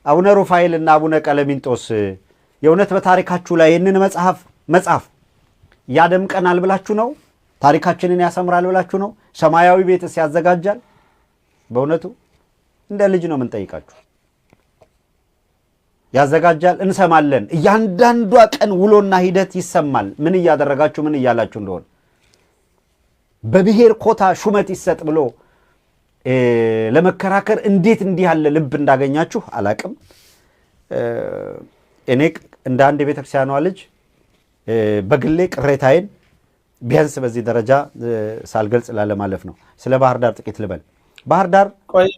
አቡነ ሩፋኤልና አቡነ ቀለሚንጦስ የእውነት በታሪካችሁ ላይ ይህንን መጽሐፍ ያደምቀናል ብላችሁ ነው? ታሪካችንን ያሰምራል ብላችሁ ነው? ሰማያዊ ቤትስ ያዘጋጃል? በእውነቱ እንደ ልጅ ነው የምንጠይቃችሁ። ያዘጋጃል? እንሰማለን። እያንዳንዷ ቀን ውሎና ሂደት ይሰማል። ምን እያደረጋችሁ ምን እያላችሁ እንደሆነ በብሔር ኮታ ሹመት ይሰጥ ብሎ ለመከራከር እንዴት እንዲህ ያለ ልብ እንዳገኛችሁ አላቅም። እኔ እንደ አንድ የቤተክርስቲያኗ ልጅ በግሌ ቅሬታዬን ቢያንስ በዚህ ደረጃ ሳልገልጽ ላለማለፍ ነው። ስለ ባህር ዳር ጥቂት ልበል። ባህር ዳር ቆይ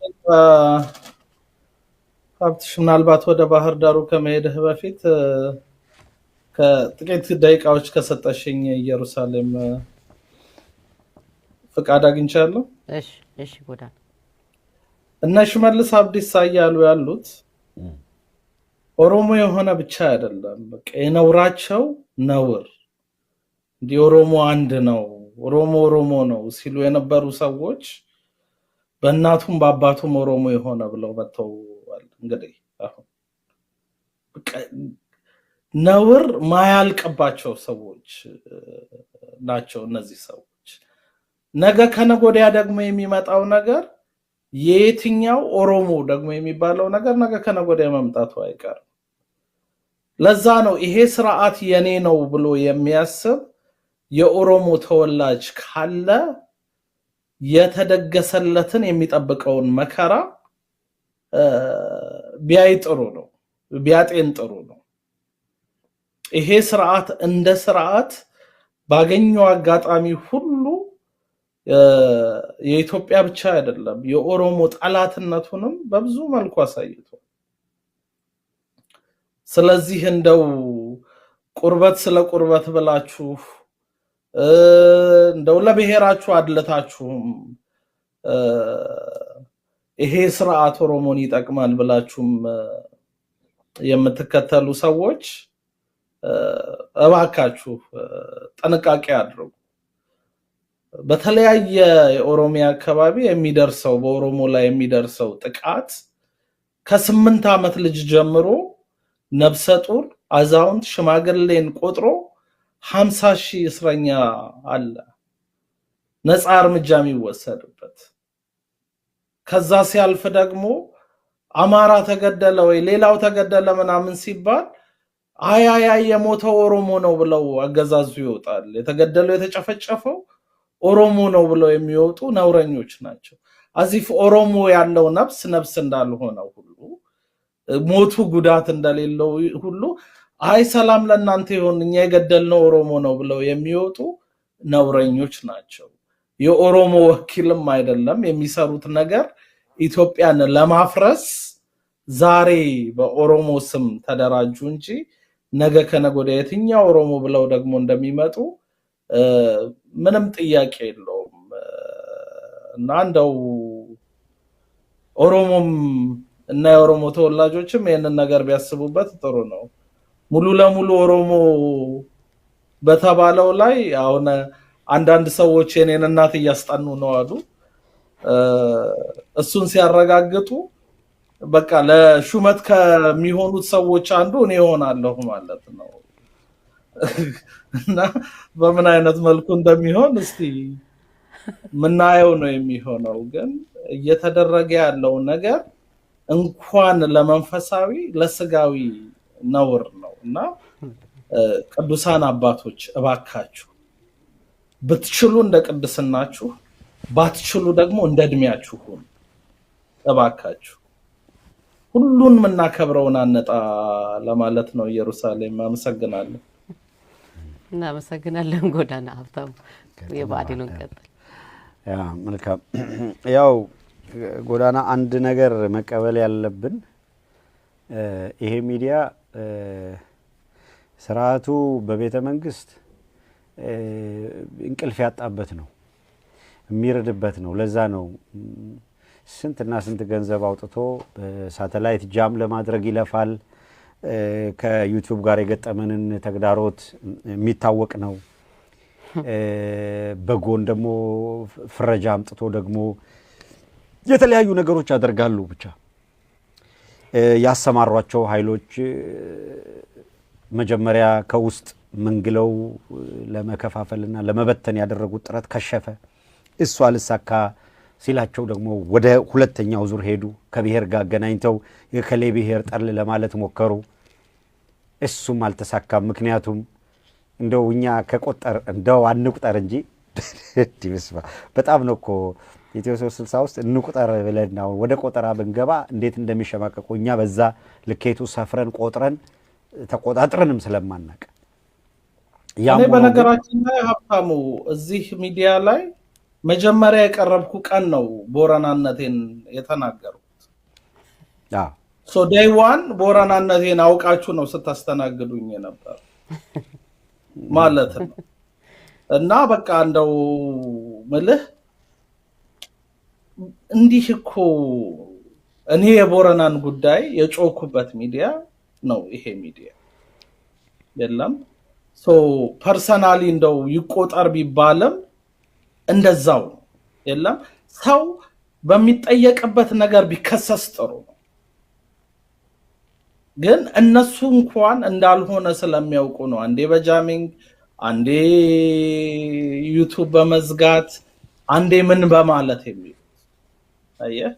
ሀብትሽ፣ ምናልባት ወደ ባህር ዳሩ ከመሄድህ በፊት ከጥቂት ደቂቃዎች ከሰጠሽኝ ኢየሩሳሌም ፍቃድ አግኝቻለሁ። እሺ ጎዳና እነ ሽመልስ አብዲሳ እያሉ ያሉት ኦሮሞ የሆነ ብቻ አይደለም፣ በቃ የነውራቸው ነውር እንዲህ ኦሮሞ አንድ ነው፣ ኦሮሞ ነው ሲሉ የነበሩ ሰዎች በእናቱም በአባቱም ኦሮሞ የሆነ ብለው መተዋል። እንግዲህ አሁን ነውር ማያልቅባቸው ሰዎች ናቸው እነዚህ ሰዎች። ነገ ከነገ ወዲያ ደግሞ የሚመጣው ነገር የየትኛው ኦሮሞ ደግሞ የሚባለው ነገር ነገ ከነገ ወዲያ መምጣቱ አይቀርም። ለዛ ነው ይሄ ስርዓት የኔ ነው ብሎ የሚያስብ የኦሮሞ ተወላጅ ካለ የተደገሰለትን የሚጠብቀውን መከራ ቢያይ ጥሩ ነው፣ ቢያጤን ጥሩ ነው። ይሄ ስርዓት እንደ ስርዓት ባገኘው አጋጣሚ ሁሉ የኢትዮጵያ ብቻ አይደለም የኦሮሞ ጠላትነቱንም በብዙ መልኩ አሳይቷል። ስለዚህ እንደው ቁርበት ስለ ቁርበት ብላችሁ እንደው ለብሔራችሁ አድለታችሁም ይሄ ስርዓት ኦሮሞን ይጠቅማል ብላችሁም የምትከተሉ ሰዎች እባካችሁ ጥንቃቄ አድርጉ። በተለያየ የኦሮሚያ አካባቢ የሚደርሰው በኦሮሞ ላይ የሚደርሰው ጥቃት ከ8 ዓመት ልጅ ጀምሮ ነፍሰ ጡር፣ አዛውንት፣ ሽማግሌን ቆጥሮ 50,000 እስረኛ አለ ነፃ እርምጃ የሚወሰድበት። ከዛ ሲያልፍ ደግሞ አማራ ተገደለ ወይ ሌላው ተገደለ ምናምን ሲባል አይ የሞተው ኦሮሞ ነው ብለው አገዛዙ ይወጣል። የተገደለው የተጨፈጨፈው ኦሮሞ ነው ብለው የሚወጡ ነውረኞች ናቸው። አዚፍ ኦሮሞ ያለው ነፍስ እንዳልሆነው ሁሉ ሞቱ ጉዳት እንደሌለው ሁሉ አይ ሰላም ለእናንተ ይሁን እኛ የገደልነው ኦሮሞ ነው ብለው የሚወጡ ነውረኞች ናቸው። የኦሮሞ ወኪልም አይደለም። የሚሰሩት ነገር ኢትዮጵያን ለማፍረስ ዛሬ በኦሮሞ ስም ተደራጁ እንጂ ነገ ከነገ ወዲያ የትኛው ኦሮሞ ብለው ደግሞ እንደሚመጡ ምንም ጥያቄ የለውም። እና እንደው ኦሮሞም እና የኦሮሞ ተወላጆችም ይሄንን ነገር ቢያስቡበት ጥሩ ነው። ሙሉ ለሙሉ ኦሮሞ በተባለው ላይ አሁን አንዳንድ ሰዎች የኔን እናት እያስጠኑ ነው አሉ። እሱን ሲያረጋግጡ በቃ ለሹመት ከሚሆኑት ሰዎች አንዱ እኔ ሆናለሁ ማለት ነው። እና በምን አይነት መልኩ እንደሚሆን እስቲ ምናየው ነው የሚሆነው። ግን እየተደረገ ያለው ነገር እንኳን ለመንፈሳዊ ለስጋዊ ነውር ነው። እና ቅዱሳን አባቶች እባካችሁ ብትችሉ እንደ ቅድስናችሁ ባትችሉ ደግሞ እንደ እድሜያችሁ ሁኑ። እባካችሁ ሁሉን ምናከብረውን አነጣ ለማለት ነው። ኢየሩሳሌም አመሰግናለሁ። እናመሰግናለን ጎዳና ሀብታሙ። የባዲኑን ቀጥል። ያ መልካም። ያው ጎዳና አንድ ነገር መቀበል ያለብን ይሄ ሚዲያ ስርዓቱ በቤተ መንግስት እንቅልፍ ያጣበት ነው፣ የሚረድበት ነው። ለዛ ነው ስንትና ስንት ገንዘብ አውጥቶ ሳተላይት ጃም ለማድረግ ይለፋል። ከዩቲዩብ ጋር የገጠመንን ተግዳሮት የሚታወቅ ነው። በጎን ደግሞ ፍረጃ አምጥቶ ደግሞ የተለያዩ ነገሮች ያደርጋሉ። ብቻ ያሰማሯቸው ኃይሎች መጀመሪያ ከውስጥ መንግለው ለመከፋፈልና ለመበተን ያደረጉት ጥረት ከሸፈ። እሱ አልሳካ ሲላቸው ደግሞ ወደ ሁለተኛው ዙር ሄዱ። ከብሔር ጋር አገናኝተው የከሌ ብሔር ጠል ለማለት ሞከሩ። እሱም አልተሳካም። ምክንያቱም እንደው እኛ ከቆጠር እንደው አንቁጠር እንጂ በጣም ነው እኮ ኢትዮ 360 ውስጥ እንቁጠር ብለን ነው ወደ ቆጠራ ብንገባ እንዴት እንደሚሸማቀቁ እኛ በዛ ልኬቱ ሰፍረን ቆጥረን ተቆጣጥረንም ስለማናቅ። እኔ በነገራችን ላይ ሀብታሙ እዚህ ሚዲያ ላይ መጀመሪያ የቀረብኩ ቀን ነው ቦረናነቴን የተናገሩት። ሶ ዴይ ዋን ቦረናነቴን አውቃችሁ ነው ስታስተናግዱኝ ነበር ማለት ነው። እና በቃ እንደው ምልህ እንዲህ እኮ እኔ የቦረናን ጉዳይ የጮኩበት ሚዲያ ነው ይሄ ሚዲያ የለም። ሶ ፐርሰናሊ እንደው ይቆጠር ቢባልም እንደዛው የለም። ሰው በሚጠየቅበት ነገር ቢከሰስ ጥሩ ነው። ግን እነሱ እንኳን እንዳልሆነ ስለሚያውቁ ነው አንዴ በጃሚንግ አንዴ ዩቲዩብ በመዝጋት አንዴ ምን በማለት የሚሉት። አየህ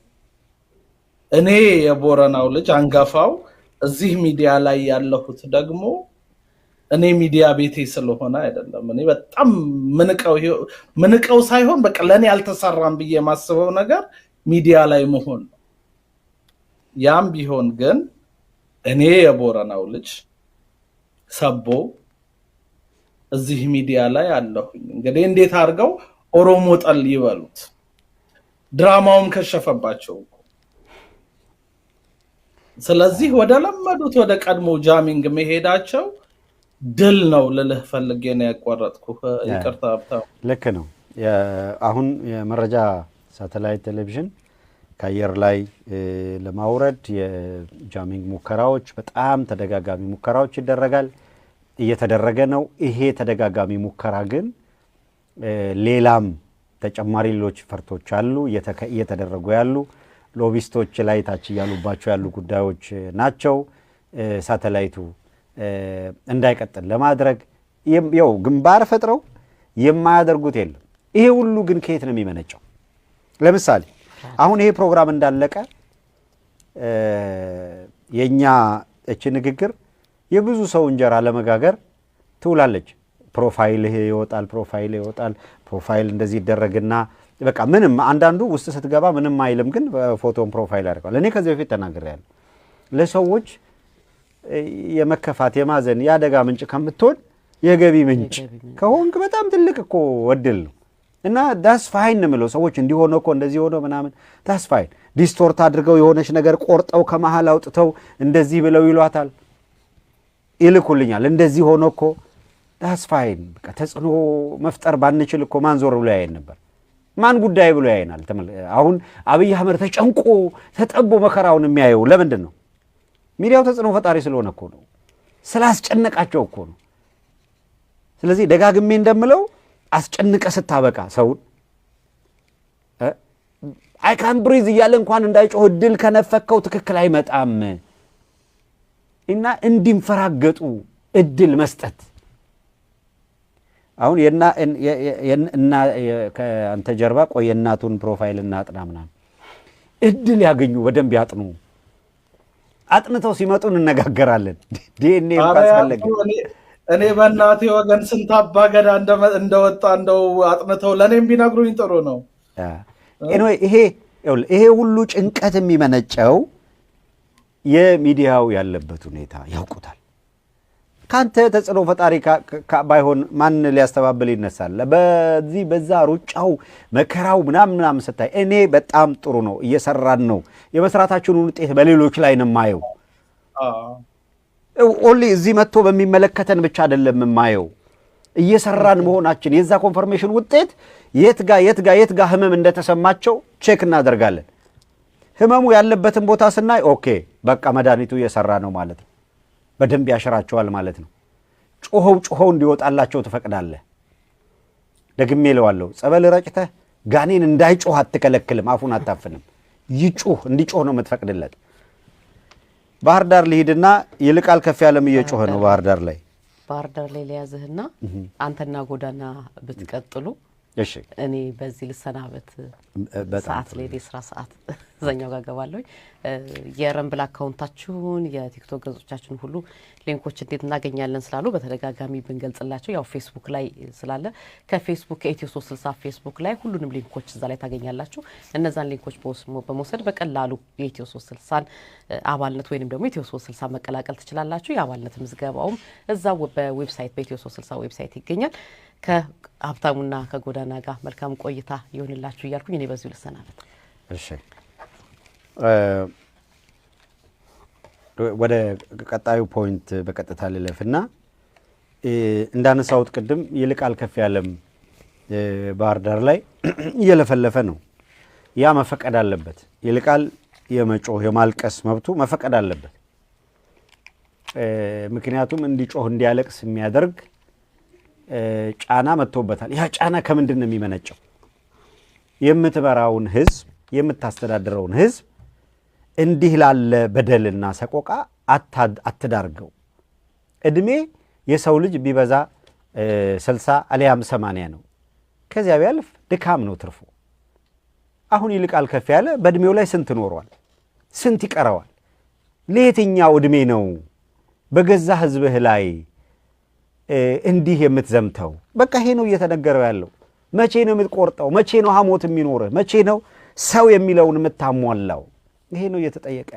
እኔ የቦረናው ልጅ አንጋፋው እዚህ ሚዲያ ላይ ያለሁት ደግሞ እኔ ሚዲያ ቤቴ ስለሆነ አይደለም። እኔ በጣም ምንቀው ሳይሆን በቃ ለኔ ያልተሰራም ብዬ ማስበው ነገር ሚዲያ ላይ መሆን ነው። ያም ቢሆን ግን እኔ የቦረናው ልጅ ሰቦ እዚህ ሚዲያ ላይ አለሁኝ። እንግዲህ እንዴት አድርገው ኦሮሞ ጠል ይበሉት? ድራማውም ከሸፈባቸው እኮ። ስለዚህ ወደ ለመዱት ወደ ቀድሞ ጃሚንግ መሄዳቸው ድል ነው ልልህ ፈልጌ ነው ያቋረጥኩህ። ይቅርታ ሀብታሙ። ልክ ነው። አሁን የመረጃ ሳተላይት ቴሌቪዥን ከአየር ላይ ለማውረድ የጃሚንግ ሙከራዎች በጣም ተደጋጋሚ ሙከራዎች ይደረጋል፣ እየተደረገ ነው። ይሄ ተደጋጋሚ ሙከራ ግን ሌላም ተጨማሪ ሌሎች ፈርቶች አሉ እየተደረጉ ያሉ ሎቢስቶች ላይ ታች ያሉባቸው ያሉ ጉዳዮች ናቸው። ሳተላይቱ እንዳይቀጥል ለማድረግ ያው ግንባር ፈጥረው የማያደርጉት የለም። ይሄ ሁሉ ግን ከየት ነው የሚመነጨው? ለምሳሌ አሁን ይሄ ፕሮግራም እንዳለቀ የኛ እቺ ንግግር የብዙ ሰው እንጀራ ለመጋገር ትውላለች። ፕሮፋይል ይወጣል፣ ፕሮፋይል እንደዚህ ይደረግና በቃ ምንም አንዳንዱ ውስጥ ስትገባ ምንም አይልም፣ ግን ፎቶን ፕሮፋይል ያደርጋል። እኔ ከዚህ በፊት ተናግሬያለሁ። ለሰዎች የመከፋት የማዘን የአደጋ ምንጭ ከምትሆን የገቢ ምንጭ ከሆንክ በጣም ትልቅ እኮ እድል ነው። እና ዳስ ፋይን ነው የምለው። ሰዎች እንዲሆነ እኮ እንደዚህ ሆኖ ምናምን ዳስ ፋይን። ዲስቶርት አድርገው የሆነች ነገር ቆርጠው ከመሃል አውጥተው እንደዚህ ብለው ይሏታል፣ ይልኩልኛል። እንደዚህ ሆኖ እኮ ዳስ ፋይን። በቃ ተጽዕኖ መፍጠር ባንችል እኮ ማን ዞር ብሎ ያየን ነበር? ማን ጉዳይ ብሎ ያየናል? አሁን አብይ አህመድ ተጨንቆ ተጠቦ መከራውን የሚያየው ለምንድን ነው? ሚዲያው ተጽዕኖ ፈጣሪ ስለሆነ እኮ ነው፣ ስላስጨነቃቸው እኮ ነው። ስለዚህ ደጋግሜ እንደምለው አስጨንቀ ስታበቃ ሰውን አይ ካን ብሪዝ እያለ እንኳን እንዳይጮህ እድል ከነፈከው ትክክል አይመጣም። እና እንዲንፈራገጡ እድል መስጠት። አሁን ከአንተ ጀርባ ቆይ የእናቱን ፕሮፋይል እናጥና ምናምን እድል ያገኙ፣ በደንብ ያጥኑ። አጥንተው ሲመጡ እንነጋገራለን። ዲኤንኤ ካስፈለገ እኔ በእናቴ ወገን ስንት አባገዳ እንደወጣ እንደው አጥንተው ለእኔም ቢነግሩኝ ጥሩ ነው። ይሄ ሁሉ ጭንቀት የሚመነጨው የሚዲያው ያለበት ሁኔታ ያውቁታል። ካንተ ተጽዕኖ ፈጣሪ ባይሆን ማን ሊያስተባብል ይነሳል? በዚህ በዛ ሩጫው መከራው ምናምን ስታይ እኔ በጣም ጥሩ ነው እየሰራን ነው። የመስራታችንን ውጤት በሌሎች ላይ ነው የማየው። ኦንሊ እዚህ መጥቶ በሚመለከተን ብቻ አይደለም የማየው። እየሰራን መሆናችን የዛ ኮንፈርሜሽን ውጤት የት ጋ ህመም እንደተሰማቸው ቼክ እናደርጋለን። ህመሙ ያለበትን ቦታ ስናይ ኦኬ በቃ መድኃኒቱ እየሰራ ነው ማለት ነው። በደንብ ያሸራቸዋል ማለት ነው። ጮኸው እንዲወጣላቸው ትፈቅዳለህ። ደግሜ እለዋለሁ፣ ጸበል ረጭተህ ጋኔን እንዳይጮህ አትከለክልም፣ አፉን አታፍንም። እንዲጮህ ነው የምትፈቅድለት። ባህር ዳር ልሂድና ይልቃል ከፍያለም እየጮኸ ነው ባህር ዳር ላይ ሊያዝህና አንተና ጎዳና ብትቀጥሉ እሺ እኔ በዚህ ልሰናበት ሰዓት ላይ የስራ ሰዓት ዘኛው ጋር ገባለሁ የረምብል አካውንታችሁን የቲክቶክ ገጾቻችሁን ሁሉ ሊንኮች እንዴት እናገኛለን ስላሉ በተደጋጋሚ ብንገልጽላችሁ ያው ፌስቡክ ላይ ስላለ ከፌስቡክ ከኢትዮ 360 ፌስቡክ ላይ ሁሉንም ሊንኮች እዛ ላይ ታገኛላችሁ እነዛን ሊንኮች በመውሰድ በቀላሉ የኢትዮ 360 አባልነት ወይንም ደግሞ ኢትዮ 360 መቀላቀል ትችላላችሁ የአባልነት ምዝገባውም እዛው በዌብሳይት በኢትዮ 360 ዌብሳይት ይገኛል ከሀብታሙና ከጎዳና ጋር መልካም ቆይታ ይሁንላችሁ እያልኩኝ እኔ በዚሁ ልሰናበት እሺ ወደ ቀጣዩ ፖይንት በቀጥታ ልለፍና እንዳነሳውት ቅድም ይልቃል ከፍያለም ባህር ዳር ላይ እየለፈለፈ ነው ያ መፈቀድ አለበት ይልቃል የመጮህ የማልቀስ መብቱ መፈቀድ አለበት ምክንያቱም እንዲጮህ እንዲያለቅስ የሚያደርግ ጫና መጥቶበታል ያ ጫና ከምንድን ነው የሚመነጨው የምትበራውን ህዝብ የምታስተዳድረውን ህዝብ እንዲህ ላለ በደልና ሰቆቃ አትዳርገው እድሜ የሰው ልጅ ቢበዛ 60 አሊያም 80 ነው ከዚያ ቢያልፍ ድካም ነው ትርፉ አሁን ይልቃል ከፍያለ በእድሜው ላይ ስንት ኖሯል ስንት ይቀረዋል ለየትኛው እድሜ ነው በገዛ ህዝብህ ላይ እንዲህ የምትዘምተው በቃ ይሄ ነው እየተነገረው ያለው መቼ ነው የምትቆርጠው መቼ ነው ሐሞት የሚኖርህ መቼ ነው ሰው የሚለውን የምታሟላው ይሄ ነው እየተጠየቀ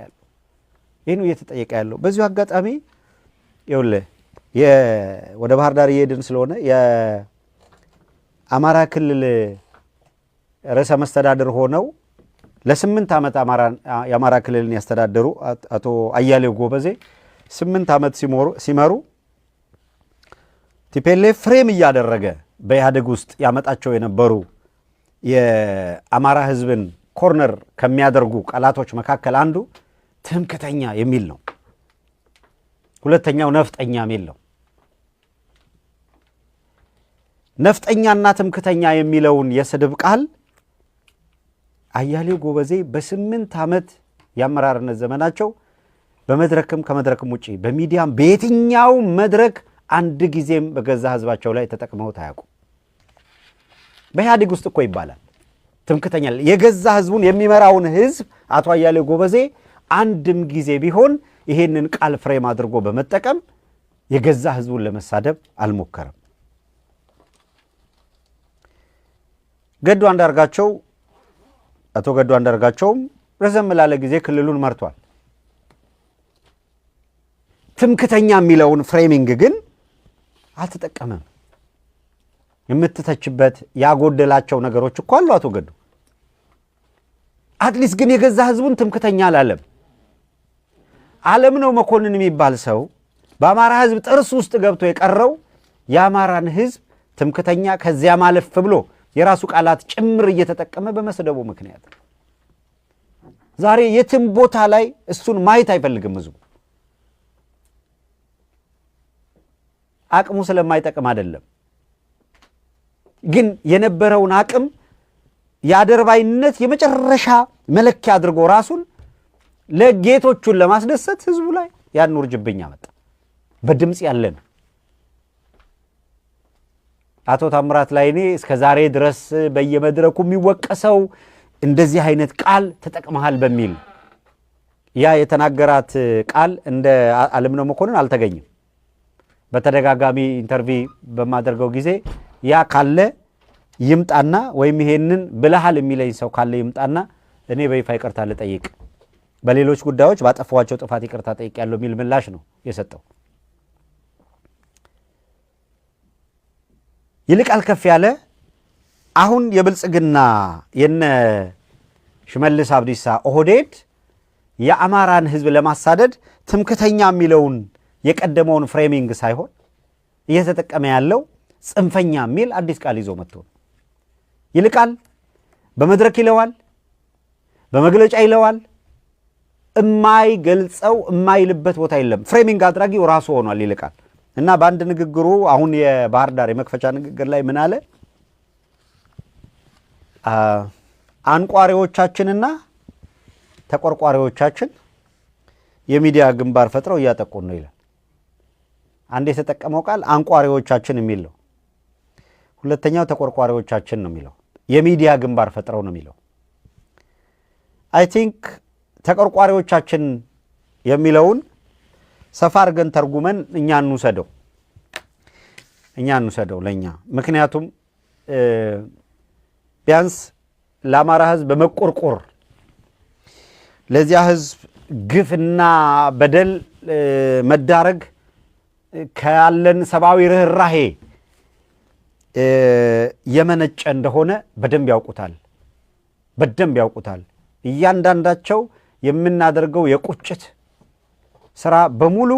ያለው በዚሁ አጋጣሚ ይኸውልህ ወደ ባህር ዳር እየሄድን ስለሆነ የአማራ ክልል ርዕሰ መስተዳድር ሆነው ለ8 ዓመት የአማራ ክልልን ያስተዳደሩ አቶ አያሌው ጎበዜ 8 ዓመት ሲመሩ ቲፒኤልኤፍ ፍሬም እያደረገ በኢህአዴግ ውስጥ ያመጣቸው የነበሩ የአማራ ህዝብን ኮርነር ከሚያደርጉ ቃላቶች መካከል አንዱ ትምክተኛ የሚል ነው ሁለተኛው ነፍጠኛ የሚል ነው ነፍጠኛና ትምክተኛ የሚለውን የስድብ ቃል አያሌው ጎበዜ በ8 ዓመት ያመራርነት ዘመናቸው በመድረክም ከመድረክም ውጪ በሚዲያም በየትኛው መድረክ አንድ ጊዜም በገዛ ህዝባቸው ላይ ተጠቅመው ታያቁ በኢህአዴግ ውስጥ እኮ ይባላል ትምክተኛ የገዛ ህዝቡን የሚመራውን ህዝብ አቶ አያሌው ጎበዜ አንድም ጊዜ ቢሆን ይሄንን ቃል ፍሬም አድርጎ በመጠቀም የገዛ ህዝቡን ለመሳደብ አልሞከረም ገዱ አንዳርጋቸው አቶ ገዱ አንዳርጋቸውም ረዘም ላለ ጊዜ ክልሉን መርቷል ትምክተኛ የሚለውን ፍሬሚንግ ግን አልተጠቀመም የምትተችበት ያጎደላቸው ነገሮች እኮ አሉ አቶ ገዱ አትሊስት ግን የገዛ ህዝቡን ትምክተኛ አላለም ዓለም ነው መኮንን የሚባል ሰው በአማራ ህዝብ ጥርስ ውስጥ ገብቶ የቀረው የአማራን ህዝብ ትምክተኛ ከዚያ ማለፍ ብሎ የራሱ ቃላት ጭምር እየተጠቀመ በመስደቡ ምክንያት ዛሬ የትም ቦታ ላይ እሱን ማየት አይፈልግም ህዝቡ አቅሙ ስለማይጠቅም አይደለም ግን የነበረውን አቅም ያደርባይነት የመጨረሻ መለኪያ አድርጎ ራሱን ለጌቶቹን ለማስደሰት ህዝቡ ላይ ያን ውርጅብኝ አመጣ በድምጽ ያለን አቶ ታምራት ላይኔ እስከ ዛሬ ድረስ በየመድረኩ የሚወቀሰው እንደዚህ አይነት ቃል ተጠቅመሃል በሚል ያ የተናገራት ቃል እንደ ዓለምነው መኮንን አልተገኘም በተደጋጋሚ ኢንተርቪው በማደርገው ጊዜ ያ ካለ ይምጣና ወይም ይሄንን ብለሃል የሚለኝ ሰው ካለ ይምጣና እኔ በይፋ ይቅርታ ልጠይቅ በሌሎች ጉዳዮች ባጠፋዋቸው ጥፋት ይቅርታ ጠይቅ ያለው ሚል ምላሽ ነው የሰጠው ይልቃል ከፍያለ አሁን የብልጽግና የነ ሽመልስ አብዲሳ ኦህዴድ የአማራን ህዝብ ለማሳደድ ትምክተኛ የሚለውን የቀደመውን ፍሬሚንግ ሳይሆን እየተጠቀመ ያለው ጽንፈኛ የሚል አዲስ ቃል ይዞ መጥቶ ይልቃል በመድረክ ይለዋል በመግለጫ ይለዋል የማይገልጸው የማይልበት ቦታ የለም ፍሬሚንግ አድራጊው ራሱ ሆኗል ይልቃል እና በአንድ ንግግሩ አሁን የባህር ዳር የመክፈቻ ንግግር ላይ ምን አለ አንቋሪዎቻችንና ተቆርቋሪዎቻችን የሚዲያ ግንባር ፈጥረው እያጠቁን ነው ይላል። አንድ የተጠቀመው ቃል አንቋሪዎቻችን የሚል ነው። ሁለተኛው ተቆርቋሪዎቻችን ነው የሚለው። የሚዲያ ግንባር ፈጥረው ነው የሚለው። አይ ቲንክ ተቆርቋሪዎቻችን የሚለውን ሰፋ አድርገን ተርጉመን እኛ እንውሰደው ለእኛ። ምክንያቱም ቢያንስ ለአማራ ህዝብ በመቆርቆር ለዚያ ህዝብ ግፍና በደል መዳረግ ካለን ሰብአዊ ርህራሄ የመነጨ እንደሆነ በደንብ ያውቁታል። እያንዳንዳቸው የምናደርገው የቁጭት ስራ በሙሉ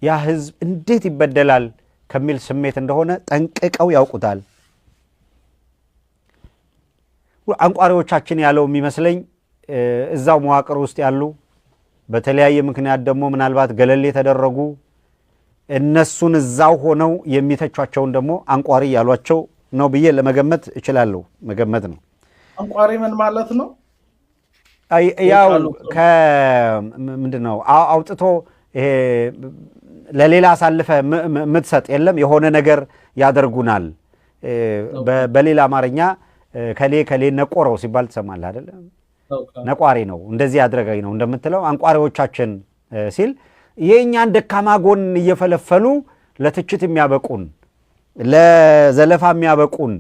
ያ ህዝብ እንዴት ይበደላል ከሚል ስሜት እንደሆነ ጠንቅቀው ያውቁታል። አንቋሪዎቻችን ያለው የሚመስለኝ እዛው መዋቅር ውስጥ ያሉ በተለያየ ምክንያት ደግሞ ምናልባት ገለል የተደረጉ እነሱን እዛው ሆነው የሚተቿቸውን ደግሞ አንቋሪ ያሏቸው ነው ብዬ ለመገመት እችላለሁ። መገመት ነው። አንቋሪ ምን ማለት ነው? ያው ምንድነው አውጥቶ ይሄ ለሌላ አሳልፈ ምትሰጥ የለም የሆነ ነገር ያደርጉናል። በሌላ አማርኛ ከሌ ነቆረው ሲባል ትሰማለህ አይደል? ነቋሪ ነው እንደዚህ ያድርገኝ ነው እንደምትለው። አንቋሪዎቻችን ሲል የእኛን ደካማ ጎን እየፈለፈሉ ለትችት የሚያበቁን፣ ለዘለፋ የሚያበቁን፣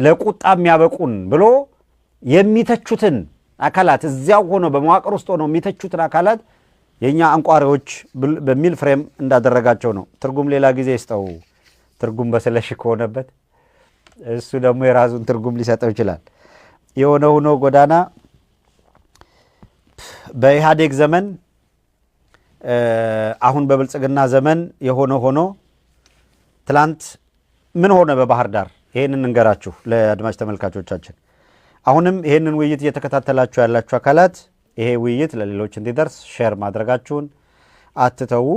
ለቁጣ የሚያበቁን ብሎ የሚተቹትን አካላት እዚያው ሆኖ በመዋቅር ውስጥ ሆኖ የሚተቹትን አካላት የኛ አንቋሪዎች በሚል ፍሬም እንዳደረጋቸው ነው። ትርጉም ሌላ ጊዜ ይስጠው። ትርጉም በስለሽ ከሆነበት እሱ ደግሞ የራሱን ትርጉም ሊሰጠው ይችላል። የሆነ ሆኖ ጎዳና በኢህአዴግ ዘመን አሁን በብልጽግና ዘመን የሆነ ሆኖ ትላንት ምን ሆነ በባህር ዳር? ይሄንን እንገራችሁ ለአድማጭ ተመልካቾቻችን። አሁንም ይሄንን ውይይት እየተከታተላችሁ ያላችሁ አካላት ይሄ ውይይት ለሌሎች እንዲደርስ ሼር ማድረጋችሁን አትተው።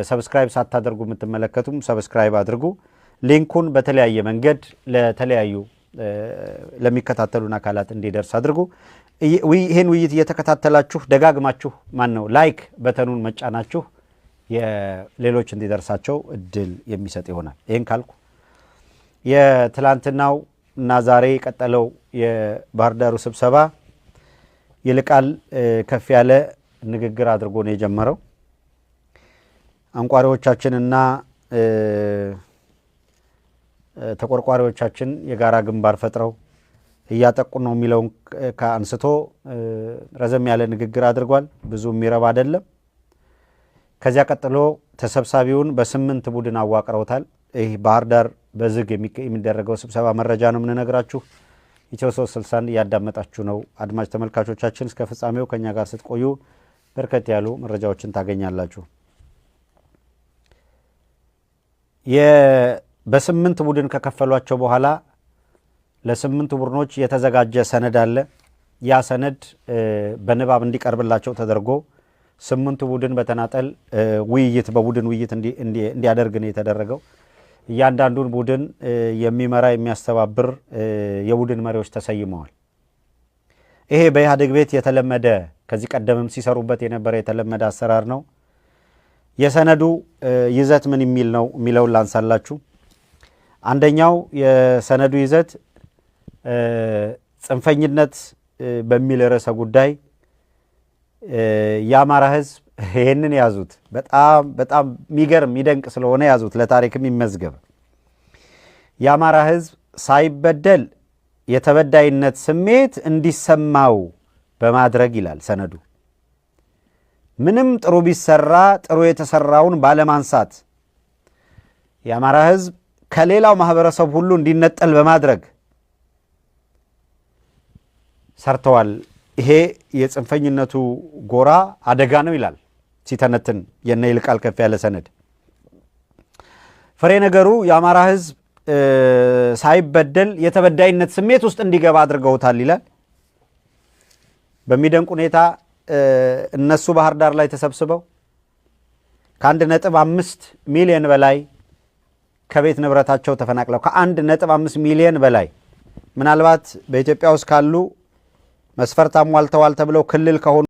ሰብስክራይብ ሳታደርጉ የምትመለከቱም ሰብስክራይብ አድርጉ። ሊንኩን በተለያየ መንገድ ለተለያዩ ለሚከታተሉን አካላት እንዲደርስ አድርጉ። ይሄን ውይይት እየተከታተላችሁ ደጋግማችሁ ላይክ በተኑን መጫናችሁ የሌሎች እንዲደርሳቸው እድል የሚሰጥ ይሆናል። ይሄን ካልኩ የትላንትናው እና ዛሬ የቀጠለው የባህር ዳሩ ስብሰባ ይልቃል ከፍ ያለ ንግግር አድርጎ ነው የጀመረው። አንቋሪዎቻችንና ተቆርቋሪዎቻችን የጋራ ግንባር ፈጥረው እያጠቁ ነው የሚለውን ከአንስቶ ረዘም ያለ ንግግር አድርጓል። ብዙ የሚረባ አይደለም። ከዚያ ቀጥሎ ተሰብሳቢውን በ8 ቡድን አዋቅረውታል። ይህ ባህር ዳር በዝግ የሚደረገው ስብሰባ መረጃ ነው የምንነግራችሁ። ኢትዮ 360ን እያዳመጣችሁ ነው አድማጭ ተመልካቾቻችን። እስከ ፍጻሜው ከኛ ጋር ስትቆዩ በርከት ያሉ መረጃዎችን ታገኛላችሁ። በ8 ቡድን ከከፈሏቸው በኋላ ለ8 ቡድኖች የተዘጋጀ ሰነድ አለ። ያ ሰነድ በንባብ እንዲቀርብላቸው ተደርጎ 8 ቡድን በተናጠል በቡድን ውይይት እንዲያደርግ ነው የተደረገው። እያንዳንዱን ቡድን የሚመራ የሚያስተባብር የቡድን መሪዎች ተሰይመዋል። ይሄ በኢህአዴግ ቤት የተለመደ ከዚህ ቀደምም ሲሰሩበት የነበረ የተለመደ አሰራር ነው። የሰነዱ ይዘት ምን የሚል ነው የሚለውን ላንሳላችሁ። አንደኛው የሰነዱ ይዘት ጽንፈኝነት በሚል ርዕሰ ጉዳይ የአማራ ህዝብ ይህንን ያዙት። በጣም የሚገርም የሚደንቅ ስለሆነ ያዙት፣ ለታሪክም ይመዝገብ። የአማራ ህዝብ ሳይበደል የተበዳይነት ስሜት እንዲሰማው በማድረግ ይላል ሰነዱ። ምንም ጥሩ ቢሰራ ጥሩ የተሰራውን ባለማንሳት የአማራ ህዝብ ከሌላው ማህበረሰብ ሁሉ እንዲነጠል በማድረግ ሰርተዋል። ይሄ የጽንፈኝነቱ ጎራ አደጋ ነው ይላል ሲተነትን የነ ይልቃል ከፍ ያለ ሰነድ። ፍሬ ነገሩ የአማራ ህዝብ ሳይበደል የተበዳይነት ስሜት ውስጥ እንዲገባ አድርገውታል ይላል። በሚደንቅ ሁኔታ እነሱ ባህር ዳር ላይ ተሰብስበው ከ1.5 ሚሊዮን በላይ ከቤት ንብረታቸው ተፈናቅለው ከ1.5 ሚሊዮን በላይ ምናልባት በኢትዮጵያ ውስጥ ካሉ መስፈርት አሟልተዋል ተብለው ክልል ከሆኑ